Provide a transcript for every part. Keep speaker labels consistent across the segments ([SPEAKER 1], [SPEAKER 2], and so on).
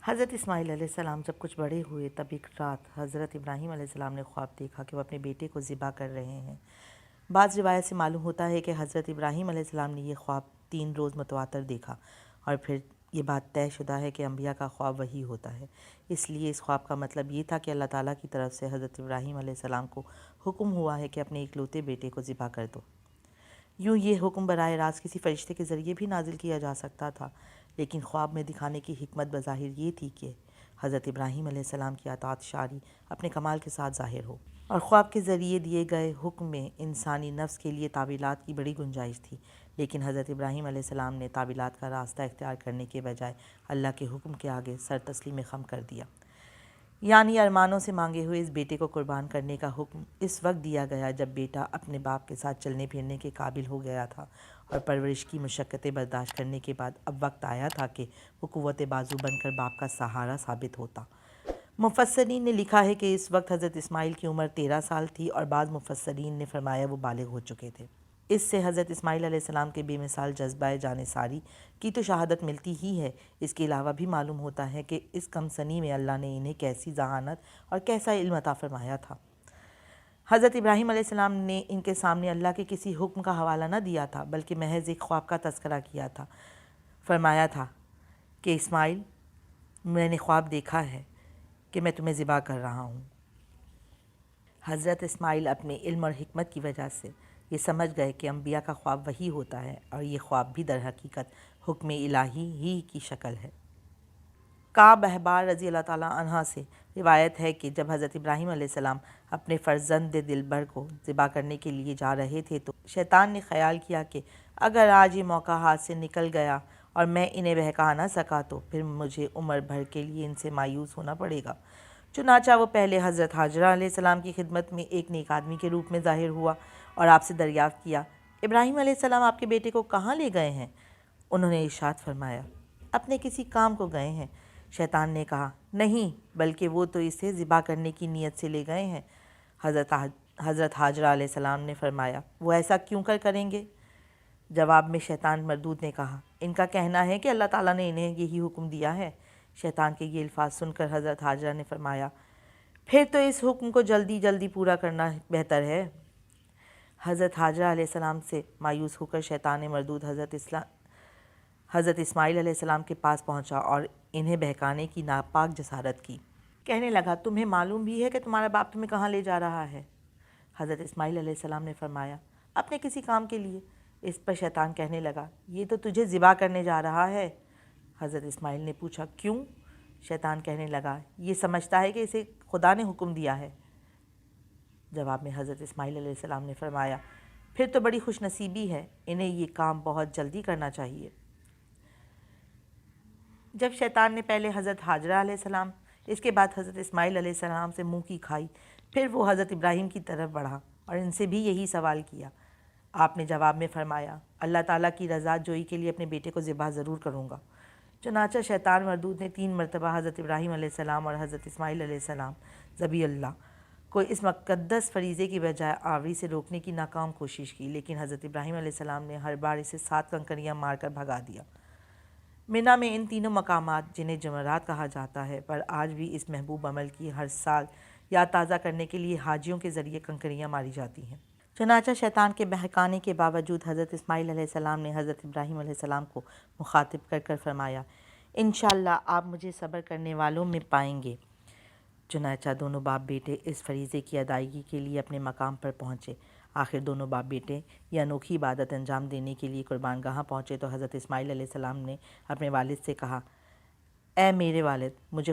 [SPEAKER 1] حضرت اسماعیل علیہ السلام جب کچھ بڑے ہوئے تب ایک رات حضرت ابراہیم علیہ السلام نے خواب دیکھا کہ وہ اپنے بیٹے کو ذبح کر رہے ہیں۔ بعض روایت سے معلوم ہوتا ہے کہ حضرت ابراہیم علیہ السلام نے یہ خواب 3 روز متواتر دیکھا اور پھر یہ بات طے شدہ ہے کہ انبیاء کا خواب وہی ہوتا ہے۔ اس لیے اس خواب کا مطلب یہ تھا کہ اللہ تعالیٰ کی طرف سے حضرت ابراہیم علیہ السلام کو حکم ہوا ہے کہ اپنے اکلوتے بیٹے کو ذبح کر دو۔ یوں یہ حکم براہ راست کسی فرشتے کے ذریعے بھی نازل کیا جا سکتا تھا، لیکن خواب میں دکھانے کی حکمت بظاہر یہ تھی کہ حضرت ابراہیم علیہ السلام کی اطاعت شاری اپنے کمال کے ساتھ ظاہر ہو، اور خواب کے ذریعے دیے گئے حکم میں انسانی نفس کے لیے تعویلات کی بڑی گنجائش تھی، لیکن حضرت ابراہیم علیہ السلام نے تعویلات کا راستہ اختیار کرنے کے بجائے اللہ کے حکم کے آگے سر تسلیم خم کر دیا، یعنی ارمانوں سے مانگے ہوئے اس بیٹے کو قربان کرنے کا حکم اس وقت دیا گیا جب بیٹا اپنے باپ کے ساتھ چلنے پھرنے کے قابل ہو گیا تھا، اور پرورش کی مشقتیں برداشت کرنے کے بعد اب وقت آیا تھا کہ وہ قوت بازو بن کر باپ کا سہارا ثابت ہوتا۔ مفسرین نے لکھا ہے کہ اس وقت حضرت اسماعیل کی عمر 13 سال تھی، اور بعض مفسرین نے فرمایا وہ بالغ ہو چکے تھے۔ اس سے حضرت اسماعیل علیہ السلام کے بے مثال جذبہ جانثاری کی تو شہادت ملتی ہی ہے، اس کے علاوہ بھی معلوم ہوتا ہے کہ اس کم سنی میں اللہ نے انہیں کیسی ذہانت اور کیسا علم عطا فرمایا تھا۔ حضرت ابراہیم علیہ السلام نے ان کے سامنے اللہ کے کسی حکم کا حوالہ نہ دیا تھا، بلکہ محض ایک خواب کا تذکرہ کیا تھا۔ فرمایا تھا کہ اسماعیل، میں نے خواب دیکھا ہے کہ میں تمہیں ذبح کر رہا ہوں۔ حضرت اسماعیل اپنے علم اور حکمت کی وجہ سے یہ سمجھ گئے کہ انبیاء کا خواب وہی ہوتا ہے، اور یہ خواب بھی در حقیقت حکم الہی ہی کی شکل ہے۔ کعب احبار رضی اللہ تعالیٰ عنہ سے روایت ہے کہ جب حضرت ابراہیم علیہ السلام اپنے فرزند دلبر کو ذبح کرنے کے لیے جا رہے تھے تو شیطان نے خیال کیا کہ اگر آج یہ موقع ہاتھ سے نکل گیا اور میں انہیں بہکا نہ سکا تو پھر مجھے عمر بھر کے لیے ان سے مایوس ہونا پڑے گا۔ چنانچہ وہ پہلے حضرت حاجرہ علیہ السلام کی خدمت میں ایک نیک آدمی کے روپ میں ظاہر ہوا اور آپ سے دریافت کیا، ابراہیم علیہ السلام آپ کے بیٹے کو کہاں لے گئے ہیں؟ انہوں نے ارشاد فرمایا، اپنے کسی کام کو گئے ہیں۔ شیطان نے کہا، نہیں، بلکہ وہ تو اسے ذبح کرنے کی نیت سے لے گئے ہیں۔ حضرت حاجرہ علیہ السلام نے فرمایا، وہ ایسا کیوں کریں گے؟ جواب میں شیطان مردود نے کہا، ان کا کہنا ہے کہ اللہ تعالیٰ نے انہیں یہی حکم دیا ہے۔ شیطان کے یہ الفاظ سن کر حضرت حاجرہ نے فرمایا، پھر تو اس حکم کو جلدی جلدی پورا کرنا بہتر ہے۔ حضرت حاجرہ علیہ السلام سے مایوس ہو کر شیطان مردود حضرت اسماعیل علیہ السلام کے پاس پہنچا اور انہیں بہکانے کی ناپاک جسارت کی۔ کہنے لگا، تمہیں معلوم بھی ہے کہ تمہارا باپ تمہیں کہاں لے جا رہا ہے؟ حضرت اسماعیل علیہ السلام نے فرمایا، اپنے کسی کام کے لیے۔ اس پر شیطان کہنے لگا، یہ تو تجھے ذبح کرنے جا رہا ہے۔ حضرت اسماعیل نے پوچھا، کیوں؟ شیطان کہنے لگا، یہ سمجھتا ہے کہ اسے خدا نے حکم دیا ہے۔ جواب میں حضرت اسماعیل علیہ السلام نے فرمایا، پھر تو بڑی خوش نصیبی ہے، انہیں یہ کام بہت جلدی کرنا چاہیے۔ جب شیطان نے پہلے حضرت حاجرہ علیہ السلام، اس کے بعد حضرت اسماعیل علیہ السلام سے منہ کی کھائی، پھر وہ حضرت ابراہیم کی طرف بڑھا اور ان سے بھی یہی سوال کیا۔ آپ نے جواب میں فرمایا، اللہ تعالیٰ کی رضا جوئی کے لیے اپنے بیٹے کو ذبح ضرور کروں گا۔ چنانچہ شیطان مردود نے 3 مرتبہ حضرت ابراہیم علیہ السلام اور حضرت اسماعیل علیہ السلام ذبیح اللہ کو اس مقدس فریضے کی بجائے آوری سے روکنے کی ناکام کوشش کی، لیکن حضرت ابراہیم علیہ السلام نے ہر بار اسے 7 کنکریاں مار کر بھگا دیا۔ منی میں ان تینوں مقامات جنہیں جمرات کہا جاتا ہے پر آج بھی اس محبوب عمل کی ہر سال یاد تازہ کرنے کے لیے حاجیوں کے ذریعے کنکریاں ماری جاتی ہیں۔ چنانچہ شیطان کے بہکانے کے باوجود حضرت اسماعیل علیہ السلام نے حضرت ابراہیم علیہ السلام کو مخاطب کر فرمایا، انشاءاللہ آپ مجھے صبر کرنے والوں میں پائیں گے۔ چنانچہ دونوں باپ بیٹے اس فریضے کی ادائیگی کے لیے اپنے مقام پر پہنچے۔ آخر دونوں باپ بیٹے یہ انوکھی عبادت انجام دینے کے لیے قربان گاہ پہنچے تو حضرت اسماعیل علیہ السلام نے اپنے والد سے کہا، اے میرے والد، مجھے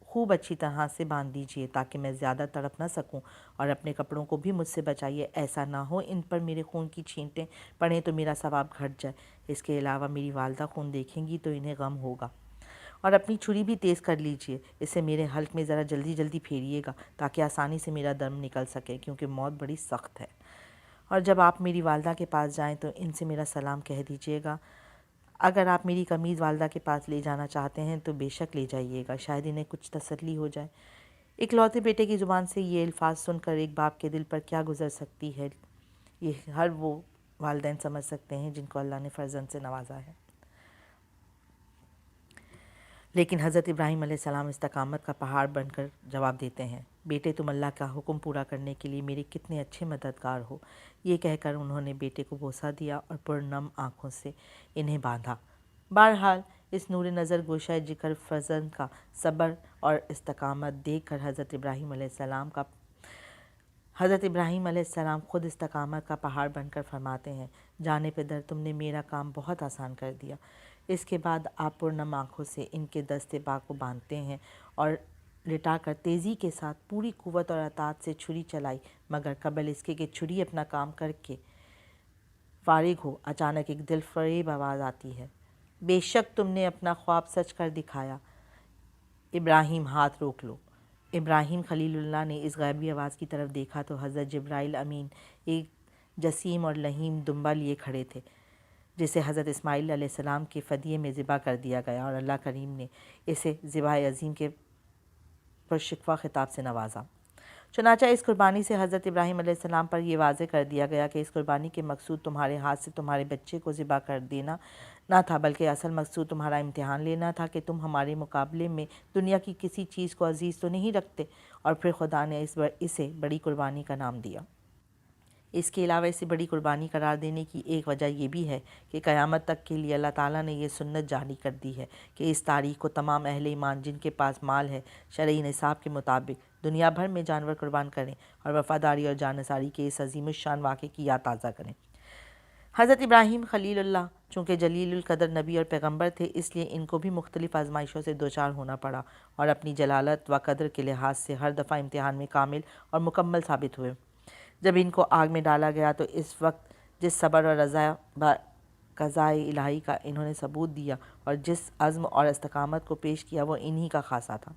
[SPEAKER 1] خوب اچھی طرح سے باندھ دیجیے تاکہ میں زیادہ تڑپ نہ سکوں، اور اپنے کپڑوں کو بھی مجھ سے بچائیے، ایسا نہ ہو ان پر میرے خون کی چھینٹیں پڑیں تو میرا ثواب گھٹ جائے۔ اس کے علاوہ میری والدہ خون دیکھیں گی تو انہیں غم ہوگا، اور اپنی چھری بھی تیز کر لیجیے، اسے میرے حلق میں ذرا جلدی جلدی پھیریے گا تاکہ آسانی سے میرا دم نکل سکے، کیونکہ موت بڑی سخت ہے۔ اور جب آپ میری والدہ کے پاس جائیں تو ان سے میرا سلام کہہ دیجیے گا۔ اگر آپ میری قمیض والدہ کے پاس لے جانا چاہتے ہیں تو بے شک لے جائیے گا، شاید انہیں کچھ تسلی ہو جائے۔ اکلوتے بیٹے کی زبان سے یہ الفاظ سن کر ایک باپ کے دل پر کیا گزر سکتی ہے، یہ ہر وہ والدین سمجھ سکتے ہیں جن کو اللہ نے فرزند سے نوازا ہے۔ لیکن حضرت ابراہیم علیہ السلام استقامت کا پہاڑ بن کر جواب دیتے ہیں، بیٹے تم اللہ کا حکم پورا کرنے کے لیے میرے کتنے اچھے مددگار ہو۔ یہ کہہ کر انہوں نے بیٹے کو بوسہ دیا اور پرنم آنکھوں سے انہیں باندھا۔ بہرحال اس نور نظر گوشہ جگر فرزند کا صبر اور استقامت دیکھ کر حضرت ابراہیم علیہ السلام خود استقامت کا پہاڑ بن کر فرماتے ہیں، جانے پدر تم نے میرا کام بہت آسان کر دیا۔ اس کے بعد آپ پرنم آنکھوں سے ان کے دست پاک کو باندھتے ہیں اور لٹا کر تیزی کے ساتھ پوری قوت اور اطاعت سے چھری چلائی، مگر قبل اس کے کہ چھری اپنا کام کر کے فارغ ہو، اچانک ایک دل فریب آواز آتی ہے، بے شک تم نے اپنا خواب سچ کر دکھایا، ابراہیم ہاتھ روک لو۔ ابراہیم خلیل اللہ نے اس غیبی آواز کی طرف دیکھا تو حضرت جبرائیل امین ایک جسیم اور لہیم دمبا لیے کھڑے تھے، جسے حضرت اسماعیل علیہ السلام کے فدیے میں ذبح کر دیا گیا، اور اللہ کریم نے اسے ذبح عظیم کے پرشکوہ خطاب سے نوازا۔ چنانچہ اس قربانی سے حضرت ابراہیم علیہ السلام پر یہ واضح کر دیا گیا کہ اس قربانی کے مقصود تمہارے ہاتھ سے تمہارے بچے کو ذبح کر دینا نہ تھا، بلکہ اصل مقصود تمہارا امتحان لینا تھا کہ تم ہمارے مقابلے میں دنیا کی کسی چیز کو عزیز تو نہیں رکھتے، اور پھر خدا نے اسے بڑی قربانی کا نام دیا۔ اس کے علاوہ اسے بڑی قربانی قرار دینے کی ایک وجہ یہ بھی ہے کہ قیامت تک کے لیے اللہ تعالیٰ نے یہ سنت جاری کر دی ہے کہ اس تاریخ کو تمام اہل ایمان جن کے پاس مال ہے شرعی نصاب کے مطابق دنیا بھر میں جانور قربان کریں اور وفاداری اور جانثاری کے اس عظیم الشان واقعے کی یاد تازہ کریں۔ حضرت ابراہیم خلیل اللہ چونکہ جلیل القدر نبی اور پیغمبر تھے، اس لیے ان کو بھی مختلف آزمائشوں سے دوچار ہونا پڑا اور اپنی جلالت و قدر کے لحاظ سے ہر دفعہ امتحان میں کامل اور مکمل ثابت ہوئے۔ جب ان کو آگ میں ڈالا گیا تو اس وقت جس صبر اور رضا قضائے الہی کا انہوں نے ثبوت دیا اور جس عزم اور استقامت کو پیش کیا وہ انہی کا خاصہ تھا۔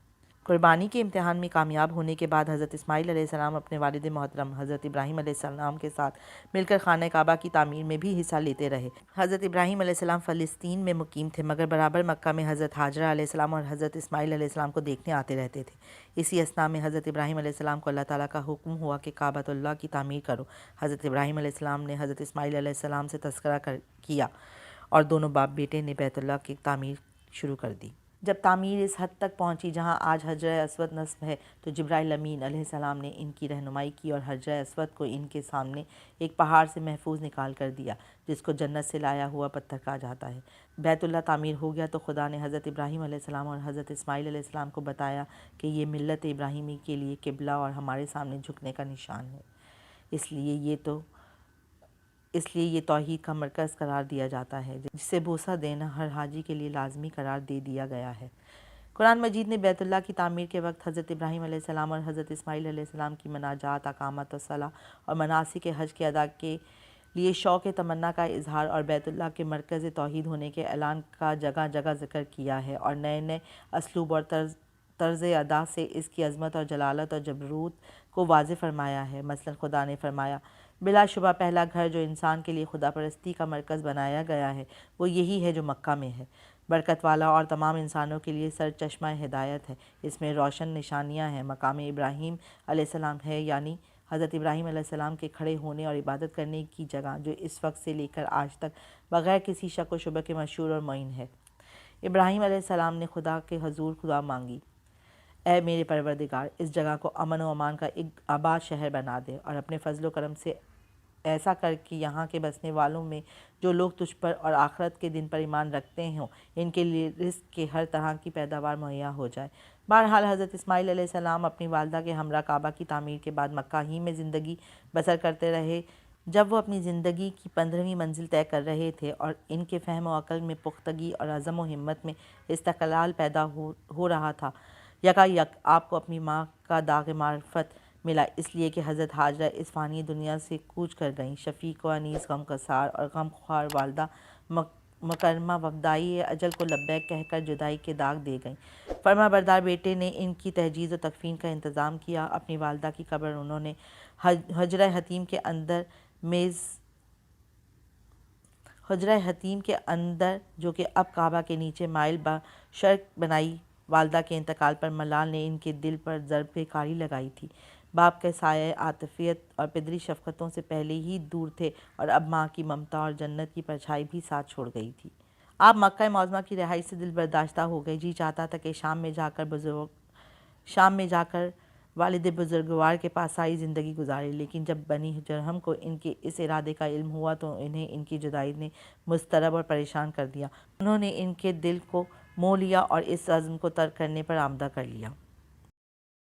[SPEAKER 1] قربانی کے امتحان میں کامیاب ہونے کے بعد حضرت اسماعیل علیہ السلام اپنے والد محترم حضرت ابراہیم علیہ السلام کے ساتھ مل کر خانہ کعبہ کی تعمیر میں بھی حصہ لیتے رہے۔ حضرت ابراہیم علیہ السلام فلسطین میں مقیم تھے، مگر برابر مکہ میں حضرت حاجرہ علیہ السلام اور حضرت اسماعیل علیہ السلام کو دیکھنے آتے رہتے تھے۔ اسی اثناء میں حضرت ابراہیم علیہ السلام کو اللہ تعالیٰ کا حکم ہوا کہ کعبۃ اللہ کی تعمیر کرو۔ حضرت ابراہیم علیہ السلام نے حضرت اسماعیل علیہ السلام سے تذکرہ کیا اور دونوں باپ بیٹے نے بیت اللہ کی تعمیر شروع کر دی۔ جب تعمیر اس حد تک پہنچی جہاں آج حجرہ اسود نصب ہے تو جبرائیل امین علیہ السلام نے ان کی رہنمائی کی اور حجرہ اسود کو ان کے سامنے ایک پہاڑ سے محفوظ نکال کر دیا، جس کو جنت سے لایا ہوا پتھر کہا جاتا ہے۔ بیت اللہ تعمیر ہو گیا تو خدا نے حضرت ابراہیم علیہ السلام اور حضرت اسماعیل علیہ السلام کو بتایا کہ یہ ملت ابراہیمی کے لیے قبلہ اور ہمارے سامنے جھکنے کا نشان ہے، اس لیے یہ توحید کا مرکز قرار دیا جاتا ہے، جسے بوسہ دینا ہر حاجی کے لیے لازمی قرار دے دیا گیا ہے۔ قرآن مجید نے بیت اللہ کی تعمیر کے وقت حضرت ابراہیم علیہ السلام اور حضرت اسماعیل علیہ السلام کی مناجات، اقامت الصلاۃ اور مناسک حج کے ادا کے لیے شوق تمنا کا اظہار اور بیت اللہ کے مرکز توحید ہونے کے اعلان کا جگہ جگہ ذکر کیا ہے، اور نئے نئے اسلوب اور طرز ادا سے اس کی عظمت اور جلالت اور جبروت کو واضح فرمایا ہے۔ مثلا خدا نے فرمایا، بلا شبہ پہلا گھر جو انسان کے لیے خدا پرستی کا مرکز بنایا گیا ہے وہ یہی ہے جو مکہ میں ہے، برکت والا اور تمام انسانوں کے لیے سرچشمہ ہدایت ہے۔ اس میں روشن نشانیاں ہیں، مقام ابراہیم علیہ السلام ہے، یعنی حضرت ابراہیم علیہ السلام کے کھڑے ہونے اور عبادت کرنے کی جگہ جو اس وقت سے لے کر آج تک بغیر کسی شک و شبہ کے مشہور اور معین ہے۔ ابراہیم علیہ السلام نے خدا کے حضور دعا مانگی، اے میرے پروردگار، اس جگہ کو امن و امان کا ایک آباد شہر بنا دے اور اپنے فضل و کرم سے ایسا کر کہ یہاں کے بسنے والوں میں جو لوگ تجھ پر اور آخرت کے دن پر ایمان رکھتے ہوں ان کے لیے رزق کے ہر طرح کی پیداوار مہیا ہو جائے۔ بہرحال حضرت اسماعیل علیہ السلام اپنی والدہ کے ہمراہ کعبہ کی تعمیر کے بعد مکہ ہی میں زندگی بسر کرتے رہے۔ جب وہ اپنی زندگی کی 15ویں منزل طے کر رہے تھے اور ان کے فہم و عقل میں پختگی اور عزم و ہمت میں استقلال پیدا ہو رہا تھا، یکا یک آپ کو اپنی ماں کا داغ معرفت ملا، اس لیے کہ حضرت حاجرہ اس فانی دنیا سے کوچ کر گئیں۔ شفیق و انیس غم گسار اور غم خوار والدہ مکرمہ وفدائی اجل کو لبیک کہہ کر جدائی کے داغ دے گئیں۔ فرما بردار بیٹے نے ان کی تجہیز و تکفین کا انتظام کیا۔ اپنی والدہ کی قبر انہوں نے حجرہ حتیم کے اندر جو کہ اب کعبہ کے نیچے مائل شرق بنائی۔ والدہ کے انتقال پر ملال نے ان کے دل پر ضرب کاری لگائی تھی۔ باپ کے سایہ عاطفیت اور پدری شفقتوں سے پہلے ہی دور تھے اور اب ماں کی ممتا اور جنت کی پرچھائی بھی ساتھ چھوڑ گئی تھی۔ آپ مکہ معظمہ کی رہائش سے دل برداشتہ ہو گئے، جی چاہتا تھا کہ شام میں جا کر والد بزرگوار کے پاس ساری زندگی گزارے، لیکن جب بنی جرہم کو ان کے اس ارادے کا علم ہوا تو انہیں ان کی جدائی نے مضطرب اور پریشان کر دیا۔ انہوں نے ان کے دل کو مو لیا اور اس عزم کو ترک کرنے پر آمادہ کر لیا۔